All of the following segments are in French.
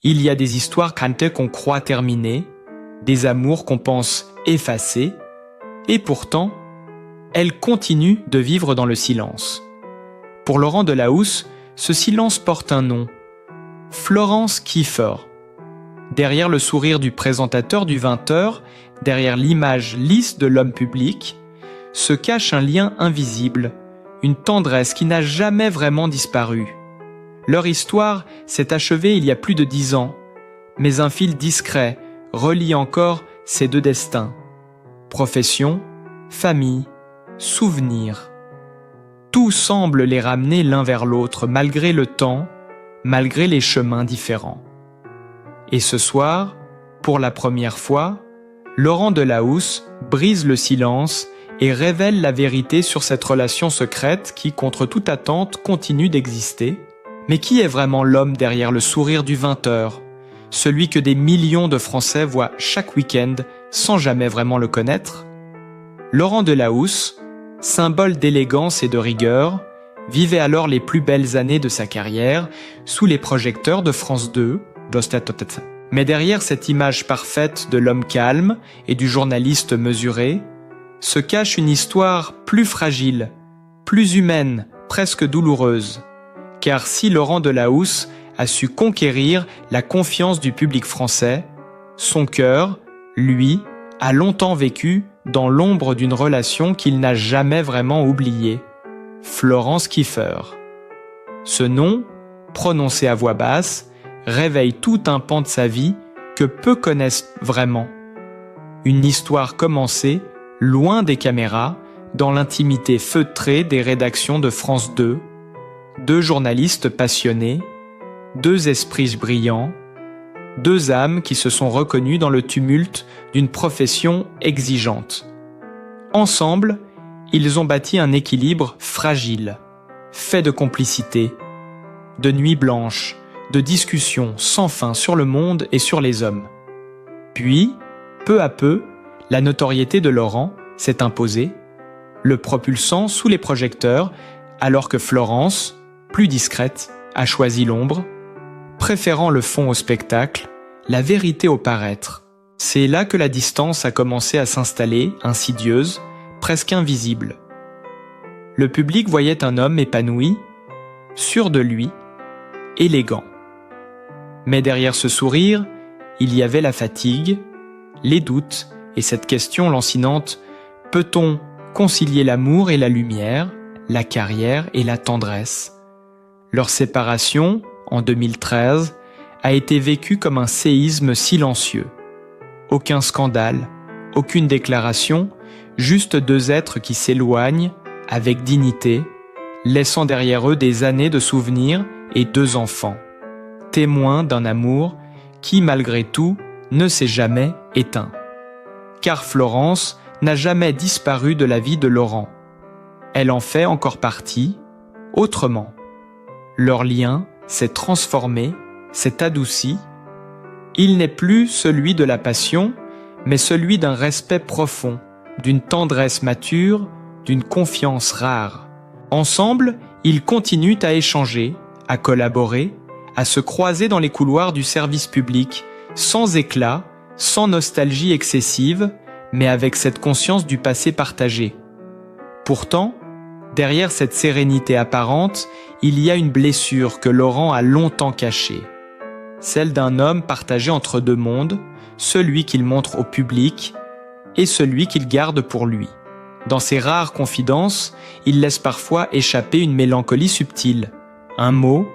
Il y a des histoires qu'on croit terminées, des amours qu'on pense effacés, et pourtant, elles continuent de vivre dans le silence. Pour Laurent Delahousse, ce silence porte un nom, Florence Kieffer. Derrière le sourire du présentateur du 20h, derrière l'image lisse de l'homme public, se cache un lien invisible, une tendresse qui n'a jamais vraiment disparu. Leur histoire s'est achevée il y a plus de 10 ans, mais un fil discret relie encore ces deux destins. Profession, famille, souvenirs. Tout semble les ramener l'un vers l'autre malgré le temps, malgré les chemins différents. Et ce soir, pour la première fois, Laurent Delahousse brise le silence et révèle la vérité sur cette relation secrète qui, contre toute attente, continue d'exister. Mais qui est vraiment l'homme derrière le sourire du 20h, celui que des millions de Français voient chaque week-end sans jamais vraiment le connaître? Laurent Delahousse, symbole d'élégance et de rigueur, vivait alors les plus belles années de sa carrière sous les projecteurs de France 2. Mais derrière cette image parfaite de l'homme calme et du journaliste mesuré, se cache une histoire plus fragile, plus humaine, presque douloureuse. Car si Laurent Delahousse a su conquérir la confiance du public français, son cœur, lui, a longtemps vécu dans l'ombre d'une relation qu'il n'a jamais vraiment oubliée, Florence Kieffer. Ce nom, prononcé à voix basse, réveille tout un pan de sa vie que peu connaissent vraiment. Une histoire commencée, loin des caméras, dans l'intimité feutrée des rédactions de France 2, deux journalistes passionnés, deux esprits brillants, deux âmes qui se sont reconnues dans le tumulte d'une profession exigeante. Ensemble, ils ont bâti un équilibre fragile, fait de complicité, de nuits blanches, de discussions sans fin sur le monde et sur les hommes. Puis, peu à peu, la notoriété de Laurent s'est imposée, le propulsant sous les projecteurs, alors que Florence, plus discrète, a choisi l'ombre, préférant le fond au spectacle, la vérité au paraître. C'est là que la distance a commencé à s'installer, insidieuse, presque invisible. Le public voyait un homme épanoui, sûr de lui, élégant. Mais derrière ce sourire, il y avait la fatigue, les doutes et cette question lancinante « Peut-on concilier l'amour et la lumière, la carrière et la tendresse ?» Leur séparation, en 2013, a été vécue comme un séisme silencieux. Aucun scandale, aucune déclaration, juste deux êtres qui s'éloignent avec dignité, laissant derrière eux des années de souvenirs et deux enfants, témoins d'un amour qui, malgré tout, ne s'est jamais éteint. Car Florence n'a jamais disparu de la vie de Laurent. Elle en fait encore partie, autrement. Leur lien s'est transformé, s'est adouci. Il n'est plus celui de la passion, mais celui d'un respect profond, d'une tendresse mature, d'une confiance rare. Ensemble, ils continuent à échanger, à collaborer, à se croiser dans les couloirs du service public, sans éclat, sans nostalgie excessive, mais avec cette conscience du passé partagé. Pourtant, derrière cette sérénité apparente, il y a une blessure que Laurent a longtemps cachée. Celle d'un homme partagé entre deux mondes, celui qu'il montre au public et celui qu'il garde pour lui. Dans ses rares confidences, il laisse parfois échapper une mélancolie subtile, un mot,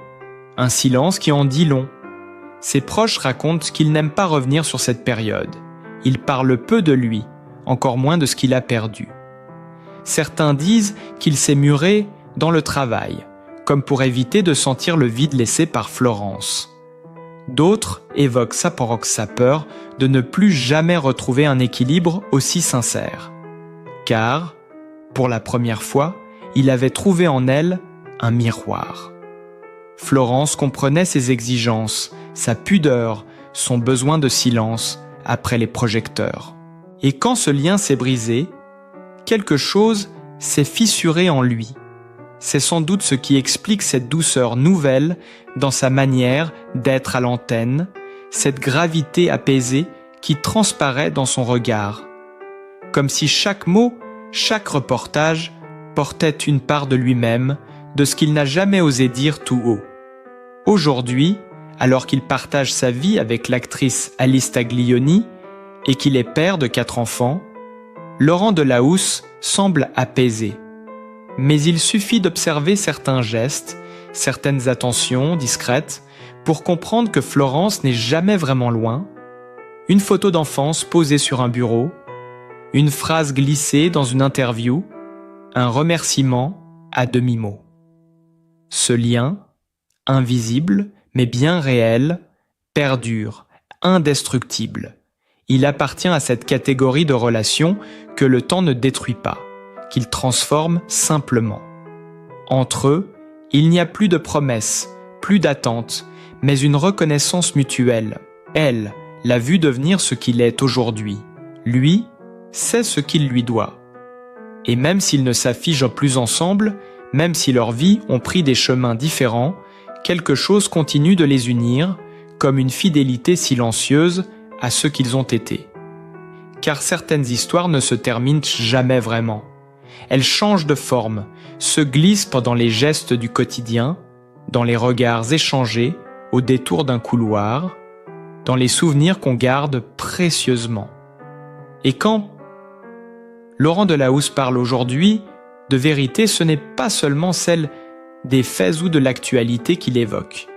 un silence qui en dit long. Ses proches racontent qu'il n'aime pas revenir sur cette période. Il parle peu de lui, encore moins de ce qu'il a perdu. Certains disent qu'il s'est muré dans le travail, comme pour éviter de sentir le vide laissé par Florence. D'autres évoquent sa peur de ne plus jamais retrouver un équilibre aussi sincère. Car, pour la première fois, il avait trouvé en elle un miroir. Florence comprenait ses exigences, sa pudeur, son besoin de silence après les projecteurs. Et quand ce lien s'est brisé, quelque chose s'est fissuré en lui. C'est sans doute ce qui explique cette douceur nouvelle dans sa manière d'être à l'antenne, cette gravité apaisée qui transparaît dans son regard. Comme si chaque mot, chaque reportage portait une part de lui-même, de ce qu'il n'a jamais osé dire tout haut. Aujourd'hui, alors qu'il partage sa vie avec l'actrice Alice Taglioni et qu'il est père de 4 enfants, Laurent Delahousse semble apaisé. Mais il suffit d'observer certains gestes, certaines attentions discrètes pour comprendre que Florence n'est jamais vraiment loin. Une photo d'enfance posée sur un bureau, une phrase glissée dans une interview, un remerciement à demi-mot. Ce lien, invisible mais bien réel, perdure, indestructible. Il appartient à cette catégorie de relations que le temps ne détruit pas, qu'il transforme simplement. Entre eux, il n'y a plus de promesses, plus d'attentes, mais une reconnaissance mutuelle. Elle l'a vu devenir ce qu'il est aujourd'hui. Lui sait ce qu'il lui doit. Et même s'ils ne s'affichent plus ensemble, même si leurs vies ont pris des chemins différents, quelque chose continue de les unir, comme une fidélité silencieuse à ce qu'ils ont été. Car certaines histoires ne se terminent jamais vraiment. Elles changent de forme, se glissent pendant les gestes du quotidien, dans les regards échangés au détour d'un couloir, dans les souvenirs qu'on garde précieusement. Et quand Laurent Delahousse parle aujourd'hui de vérité, ce n'est pas seulement celle des faits ou de l'actualité qu'il évoque.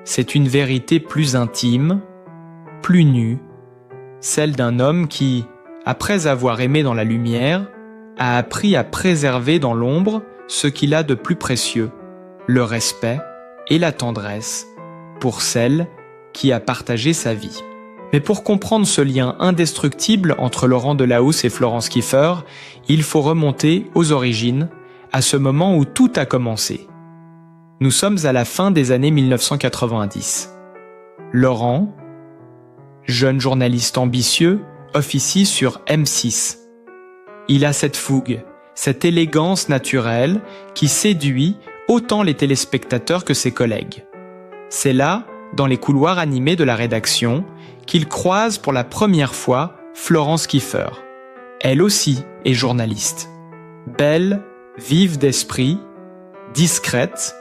C'est une vérité plus intime, plus nue, celle d'un homme qui, après avoir aimé dans la lumière, a appris à préserver dans l'ombre ce qu'il a de plus précieux, le respect et la tendresse pour celle qui a partagé sa vie. Mais pour comprendre ce lien indestructible entre Laurent Delahousse et Florence Kieffer, il faut remonter aux origines, à ce moment où tout a commencé. Nous sommes à la fin des années 1990. Laurent, jeune journaliste ambitieux, officie sur M6. Il a cette fougue, cette élégance naturelle qui séduit autant les téléspectateurs que ses collègues. C'est là, dans les couloirs animés de la rédaction, qu'il croise pour la première fois Florence Kieffer. Elle aussi est journaliste. Belle, vive d'esprit, discrète,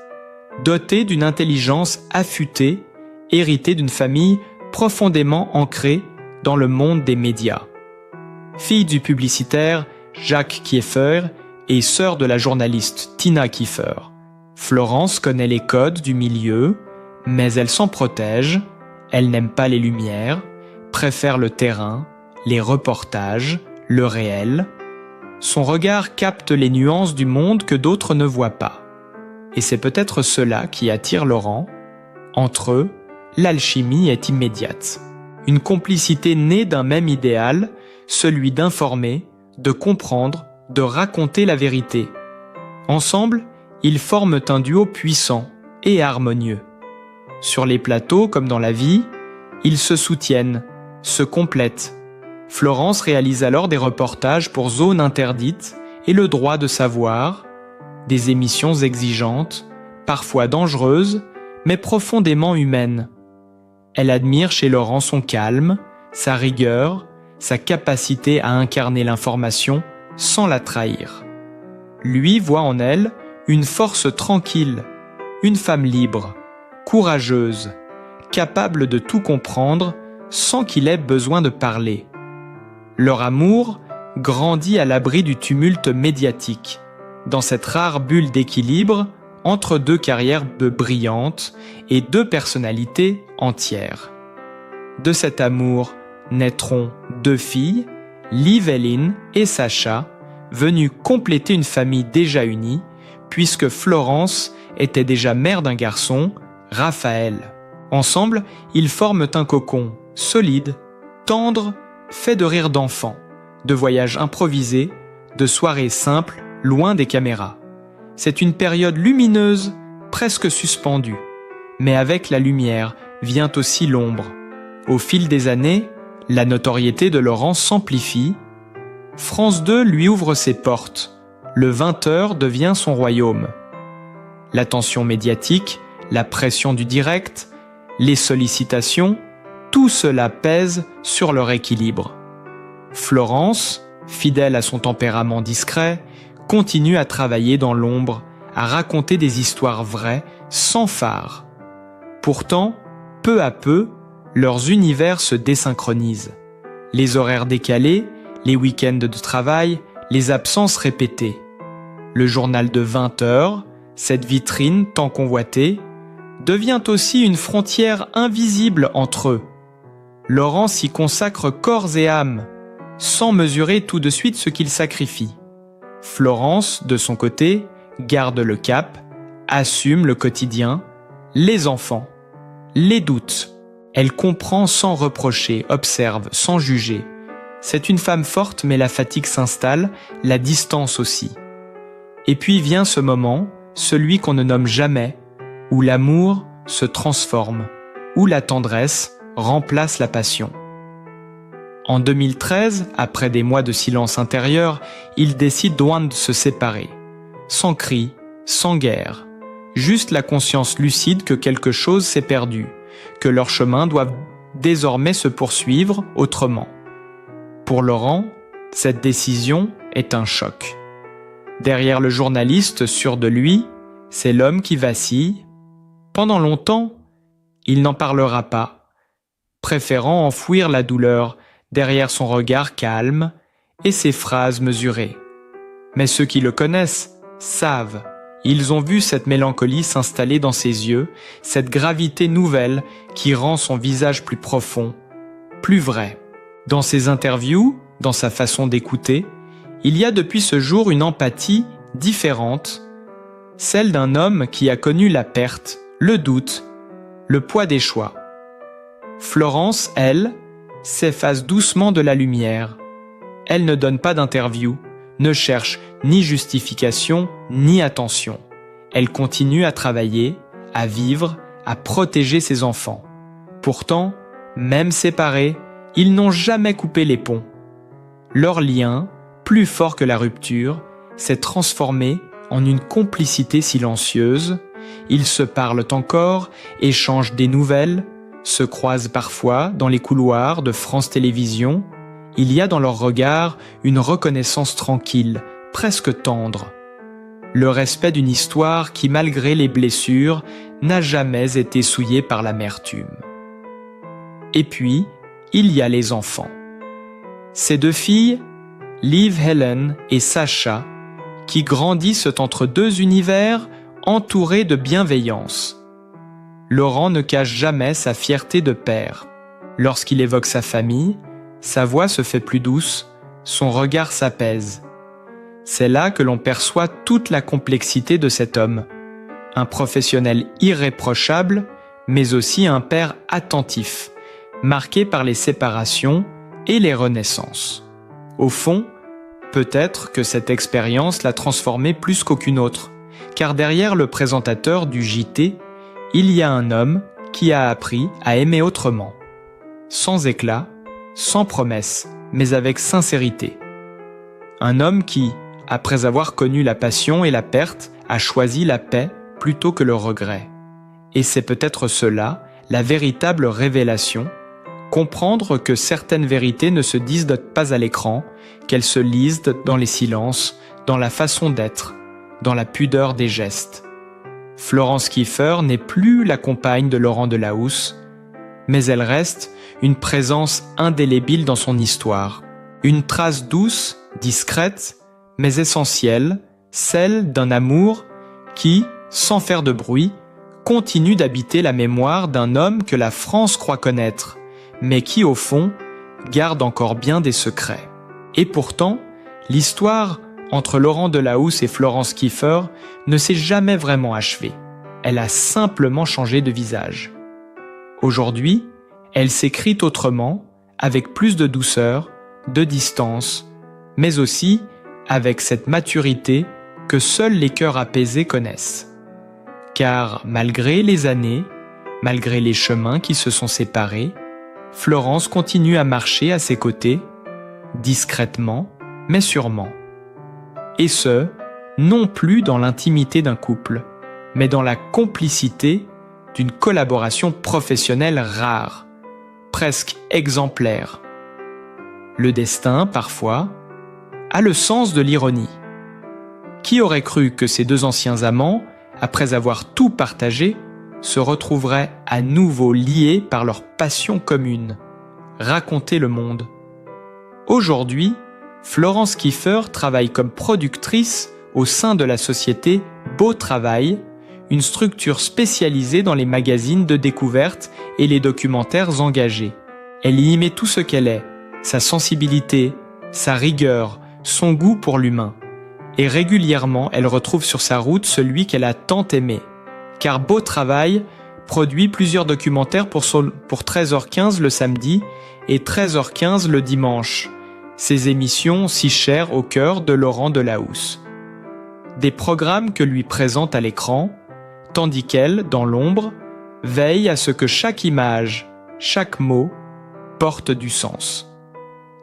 dotée d'une intelligence affûtée, héritée d'une famille profondément ancrée dans le monde des médias. Fille du publicitaire Jacques Kieffer et sœur de la journaliste Tina Kieffer, Florence connaît les codes du milieu, mais elle s'en protège, elle n'aime pas les lumières, préfère le terrain, les reportages, le réel. Son regard capte les nuances du monde que d'autres ne voient pas. Et c'est peut-être cela qui attire Laurent. Entre eux, l'alchimie est immédiate. Une complicité née d'un même idéal, celui d'informer, de comprendre, de raconter la vérité. Ensemble, ils forment un duo puissant et harmonieux. Sur les plateaux comme dans la vie, ils se soutiennent, se complètent. Florence réalise alors des reportages pour Zone Interdite et Le Droit de Savoir, des émissions exigeantes, parfois dangereuses, mais profondément humaines. Elle admire chez Laurent son calme, sa rigueur, sa capacité à incarner l'information sans la trahir. Lui voit en elle une force tranquille, une femme libre, courageuse, capable de tout comprendre sans qu'il ait besoin de parler. Leur amour grandit à l'abri du tumulte médiatique, dans cette rare bulle d'équilibre entre deux carrières brillantes et deux personnalités entières. De cet amour naîtront 2 filles, Liv-Eline et Sacha, venues compléter une famille déjà unie, puisque Florence était déjà mère d'un garçon, Raphaël. Ensemble, ils forment un cocon solide, tendre, fait de rires d'enfants, de voyages improvisés, de soirées simples, loin des caméras. C'est une période lumineuse, presque suspendue. Mais avec la lumière vient aussi l'ombre. Au fil des années, la notoriété de Laurent s'amplifie. France 2 lui ouvre ses portes. Le 20h devient son royaume. L'attention médiatique, la pression du direct, les sollicitations, tout cela pèse sur leur équilibre. Florence, fidèle à son tempérament discret, continue à travailler dans l'ombre, à raconter des histoires vraies, sans phare. Pourtant, peu à peu, leurs univers se désynchronisent. Les horaires décalés, les week-ends de travail, les absences répétées. Le journal de 20 heures, cette vitrine tant convoitée, devient aussi une frontière invisible entre eux. Laurent s'y consacre corps et âme, sans mesurer tout de suite ce qu'il sacrifie. Florence, de son côté, garde le cap, assume le quotidien, les enfants, les doutes. Elle comprend sans reprocher, observe sans juger. C'est une femme forte, mais la fatigue s'installe, la distance aussi. Et puis vient ce moment, celui qu'on ne nomme jamais, où l'amour se transforme, où la tendresse remplace la passion. En 2013, après des mois de silence intérieur, ils décident de se séparer. Sans cri, sans guerre. Juste la conscience lucide que quelque chose s'est perdu, que leurs chemins doivent désormais se poursuivre autrement. Pour Laurent, cette décision est un choc. Derrière le journaliste sûr de lui, c'est l'homme qui vacille. Pendant longtemps, il n'en parlera pas, préférant enfouir la douleur derrière son regard calme et ses phrases mesurées. Mais ceux qui le connaissent savent, ils ont vu cette mélancolie s'installer dans ses yeux, cette gravité nouvelle qui rend son visage plus profond, plus vrai. Dans ses interviews, dans sa façon d'écouter, il y a depuis ce jour une empathie différente, celle d'un homme qui a connu la perte, le doute, le poids des choix. Florence, elle, s'efface doucement de la lumière. Elle ne donne pas d'interview, ne cherche ni justification ni attention. Elle continue à travailler, à vivre, à protéger ses enfants. Pourtant, même séparés, ils n'ont jamais coupé les ponts. Leur lien, plus fort que la rupture, s'est transformé en une complicité silencieuse. Ils se parlent encore, échangent des nouvelles, se croisent parfois dans les couloirs de France Télévisions. Il y a dans leur regard une reconnaissance tranquille, presque tendre. Le respect d'une histoire qui, malgré les blessures, n'a jamais été souillée par l'amertume. Et puis, il y a les enfants. Ces deux filles, Liv Helen et Sacha, qui grandissent entre deux univers entourés de bienveillance. Laurent ne cache jamais sa fierté de père. Lorsqu'il évoque sa famille, sa voix se fait plus douce, son regard s'apaise. C'est là que l'on perçoit toute la complexité de cet homme. Un professionnel irréprochable, mais aussi un père attentif, marqué par les séparations et les renaissances. Au fond, peut-être que cette expérience l'a transformé plus qu'aucune autre, car derrière le présentateur du JT, il y a un homme qui a appris à aimer autrement. Sans éclat, sans promesse, mais avec sincérité. Un homme qui, après avoir connu la passion et la perte, a choisi la paix plutôt que le regret. Et c'est peut-être cela, la véritable révélation, comprendre que certaines vérités ne se disent pas à l'écran, qu'elles se lisent dans les silences, dans la façon d'être, dans la pudeur des gestes. Florence Kieffer n'est plus la compagne de Laurent Delahousse, mais elle reste une présence indélébile dans son histoire. Une trace douce, discrète, mais essentielle, celle d'un amour qui, sans faire de bruit, continue d'habiter la mémoire d'un homme que la France croit connaître, mais qui, au fond, garde encore bien des secrets. Et pourtant, l'histoire entre Laurent Delahousse et Florence Kieffer ne s'est jamais vraiment achevée. Elle a simplement changé de visage. Aujourd'hui, elle s'écrit autrement, avec plus de douceur, de distance, mais aussi avec cette maturité que seuls les cœurs apaisés connaissent. Car malgré les années, malgré les chemins qui se sont séparés, Florence continue à marcher à ses côtés, discrètement, mais sûrement. Et ce, non plus dans l'intimité d'un couple, mais dans la complicité d'une collaboration professionnelle rare, presque exemplaire. Le destin, parfois, a le sens de l'ironie. Qui aurait cru que ces deux anciens amants, après avoir tout partagé, se retrouveraient à nouveau liés par leur passion commune, raconter le monde. Aujourd'hui, Florence Kieffer travaille comme productrice au sein de la société Beau Travail, une structure spécialisée dans les magazines de découverte et les documentaires engagés. Elle y met tout ce qu'elle est, sa sensibilité, sa rigueur, son goût pour l'humain. Et régulièrement, elle retrouve sur sa route celui qu'elle a tant aimé. Car Beau Travail produit plusieurs documentaires pour 13h15 le samedi et 13h15 le dimanche. Ces émissions si chères au cœur de Laurent Delahousse. Des programmes que lui présente à l'écran, tandis qu'elle, dans l'ombre, veille à ce que chaque image, chaque mot, porte du sens.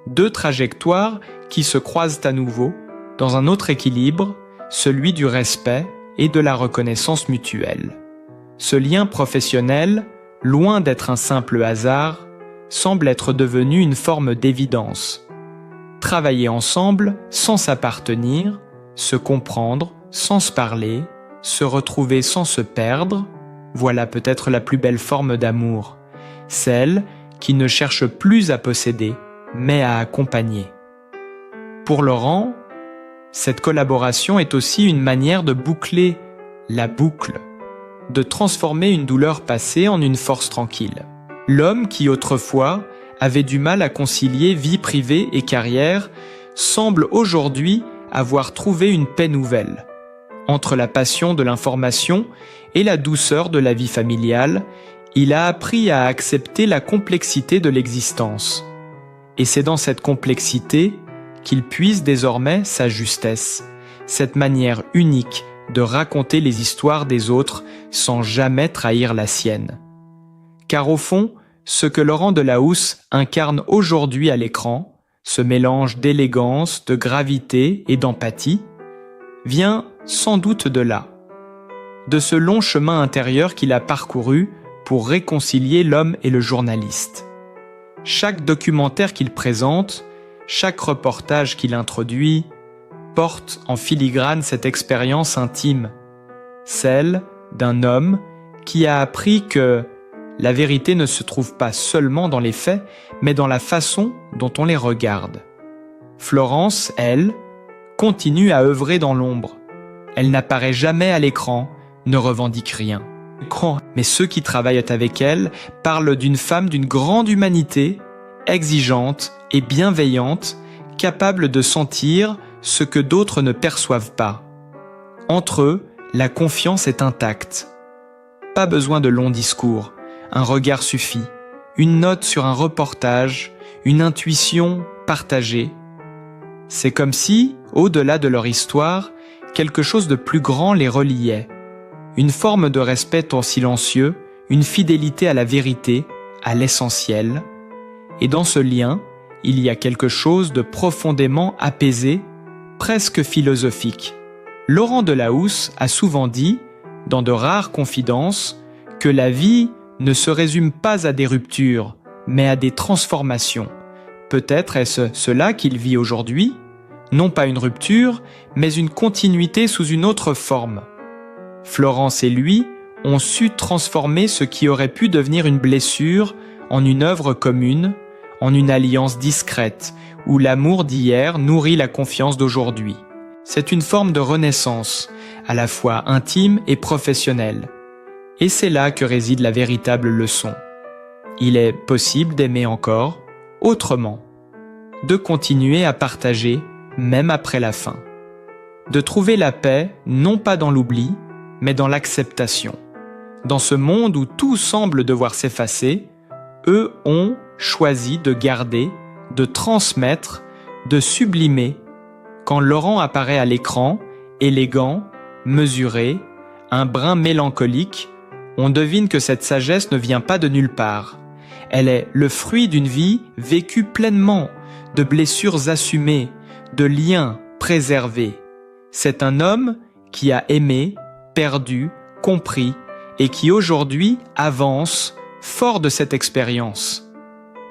Deux trajectoires qui se croisent à nouveau dans un autre équilibre, celui du respect et de la reconnaissance mutuelle. Ce lien professionnel, loin d'être un simple hasard, semble être devenu une forme d'évidence. Travailler ensemble sans s'appartenir, se comprendre sans se parler, se retrouver sans se perdre, voilà peut-être la plus belle forme d'amour, celle qui ne cherche plus à posséder, mais à accompagner. Pour Laurent, cette collaboration est aussi une manière de boucler la boucle, de transformer une douleur passée en une force tranquille. L'homme qui autrefois avait du mal à concilier vie privée et carrière semble aujourd'hui avoir trouvé une paix nouvelle. Entre la passion de l'information et la douceur de la vie familiale, il a appris à accepter la complexité de l'existence. Et c'est dans cette complexité qu'il puise désormais sa justesse, cette manière unique de raconter les histoires des autres sans jamais trahir la sienne. Car au fond, ce que Laurent Delahousse incarne aujourd'hui à l'écran, ce mélange d'élégance, de gravité et d'empathie, vient sans doute de là, de ce long chemin intérieur qu'il a parcouru pour réconcilier l'homme et le journaliste. Chaque documentaire qu'il présente, chaque reportage qu'il introduit, porte en filigrane cette expérience intime, celle d'un homme qui a appris que la vérité ne se trouve pas seulement dans les faits, mais dans la façon dont on les regarde. Florence, elle, continue à œuvrer dans l'ombre. Elle n'apparaît jamais à l'écran, ne revendique rien. Mais ceux qui travaillent avec elle parlent d'une femme d'une grande humanité, exigeante et bienveillante, capable de sentir ce que d'autres ne perçoivent pas. Entre eux, la confiance est intacte. Pas besoin de longs discours, un regard suffit, une note sur un reportage, une intuition partagée. C'est comme si, au-delà de leur histoire, quelque chose de plus grand les reliait. Une forme de respect en silencieux, une fidélité à la vérité, à l'essentiel. Et dans ce lien, il y a quelque chose de profondément apaisé, presque philosophique. Laurent Delahousse a souvent dit, dans de rares confidences, que la vie ne se résume pas à des ruptures, mais à des transformations. Peut-être est-ce cela qu'il vit aujourd'hui, non pas une rupture, mais une continuité sous une autre forme. Florence et lui ont su transformer ce qui aurait pu devenir une blessure en une œuvre commune, en une alliance discrète, où l'amour d'hier nourrit la confiance d'aujourd'hui. C'est une forme de renaissance, à la fois intime et professionnelle. Et c'est là que réside la véritable leçon. Il est possible d'aimer encore, autrement, de continuer à partager, même après la fin. De trouver la paix, non pas dans l'oubli, mais dans l'acceptation. Dans ce monde où tout semble devoir s'effacer, eux ont choisi de garder, de transmettre, de sublimer. Quand Laurent apparaît à l'écran, élégant, mesuré, un brin mélancolique, on devine que cette sagesse ne vient pas de nulle part. Elle est le fruit d'une vie vécue pleinement, de blessures assumées, de liens préservés. C'est un homme qui a aimé, perdu, compris et qui aujourd'hui avance fort de cette expérience.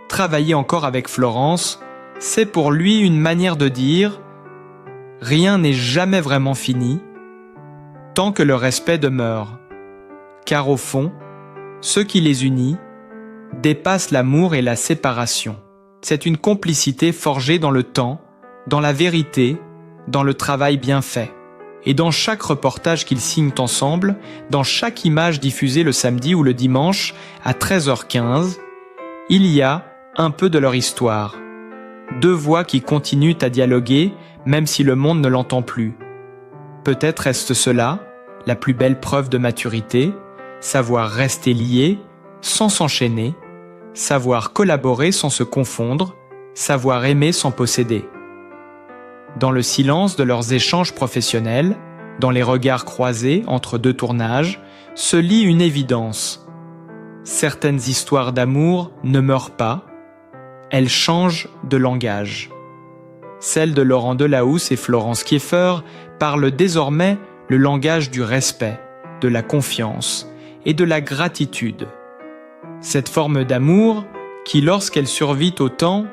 Travailler encore avec Florence, c'est pour lui une manière de dire « Rien n'est jamais vraiment fini, tant que le respect demeure. » Car au fond, ce qui les unit dépasse l'amour et la séparation. C'est une complicité forgée dans le temps, dans la vérité, dans le travail bien fait. Et dans chaque reportage qu'ils signent ensemble, dans chaque image diffusée le samedi ou le dimanche à 13h15, il y a un peu de leur histoire. Deux voix qui continuent à dialoguer, même si le monde ne l'entend plus. Peut-être est-ce cela, la plus belle preuve de maturité, savoir rester lié, sans s'enchaîner, savoir collaborer sans se confondre, savoir aimer sans posséder. Dans le silence de leurs échanges professionnels, dans les regards croisés entre deux tournages, se lit une évidence. Certaines histoires d'amour ne meurent pas, elles changent de langage. Celle de Laurent Delahousse et Florence Kieffer parle désormais le langage du respect, de la confiance et de la gratitude. Cette forme d'amour, qui lorsqu'elle survit au temps,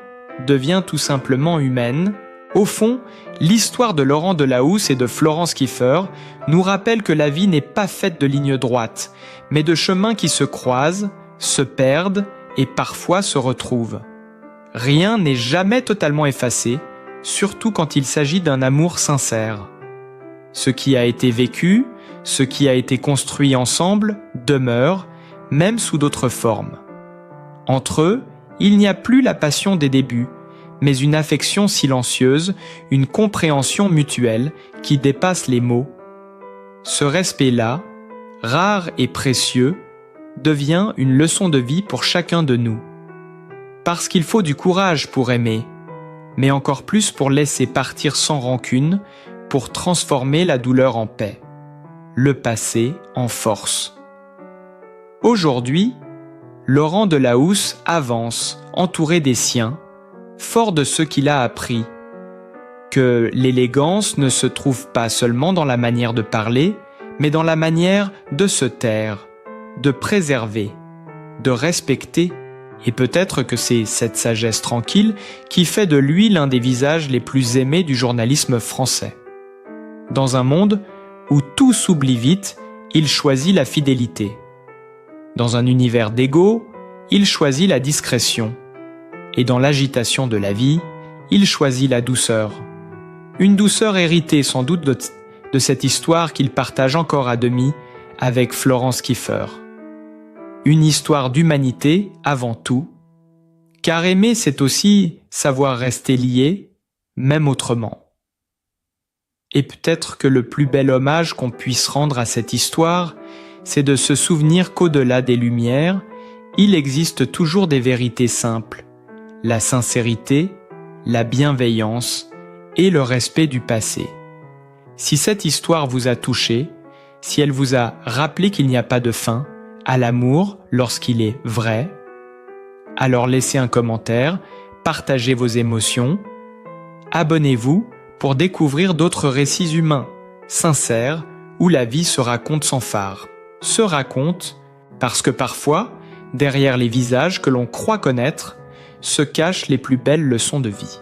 devient tout simplement humaine. Au fond, l'histoire de Laurent Delahousse et de Florence Kieffer nous rappelle que la vie n'est pas faite de lignes droites, mais de chemins qui se croisent, se perdent et parfois se retrouvent. Rien n'est jamais totalement effacé, surtout quand il s'agit d'un amour sincère. Ce qui a été vécu, ce qui a été construit ensemble, demeure, même sous d'autres formes. Entre eux, il n'y a plus la passion des débuts, mais une affection silencieuse, une compréhension mutuelle qui dépasse les mots. Ce respect-là, rare et précieux, devient une leçon de vie pour chacun de nous. Parce qu'il faut du courage pour aimer, mais encore plus pour laisser partir sans rancune, pour transformer la douleur en paix, le passé en force. Aujourd'hui, Laurent Delahousse avance, entouré des siens, fort de ce qu'il a appris, que l'élégance ne se trouve pas seulement dans la manière de parler, mais dans la manière de se taire, de préserver, de respecter, et peut-être que c'est cette sagesse tranquille qui fait de lui l'un des visages les plus aimés du journalisme français. Dans un monde où tout s'oublie vite, il choisit la fidélité. Dans un univers d'ego, il choisit la discrétion. Et dans l'agitation de la vie, il choisit la douceur. Une douceur héritée sans doute de cette histoire qu'il partage encore à demi avec Florence Kieffer. Une histoire d'humanité avant tout, car aimer c'est aussi savoir rester lié, même autrement. Et peut-être que le plus bel hommage qu'on puisse rendre à cette histoire, c'est de se souvenir qu'au-delà des lumières, il existe toujours des vérités simples, la sincérité, la bienveillance et le respect du passé. Si cette histoire vous a touché, si elle vous a rappelé qu'il n'y a pas de fin à l'amour lorsqu'il est vrai, alors laissez un commentaire, partagez vos émotions, abonnez-vous pour découvrir d'autres récits humains, sincères, où la vie se raconte sans phare. Se raconte parce que parfois, derrière les visages que l'on croit connaître, se cachent les plus belles leçons de vie.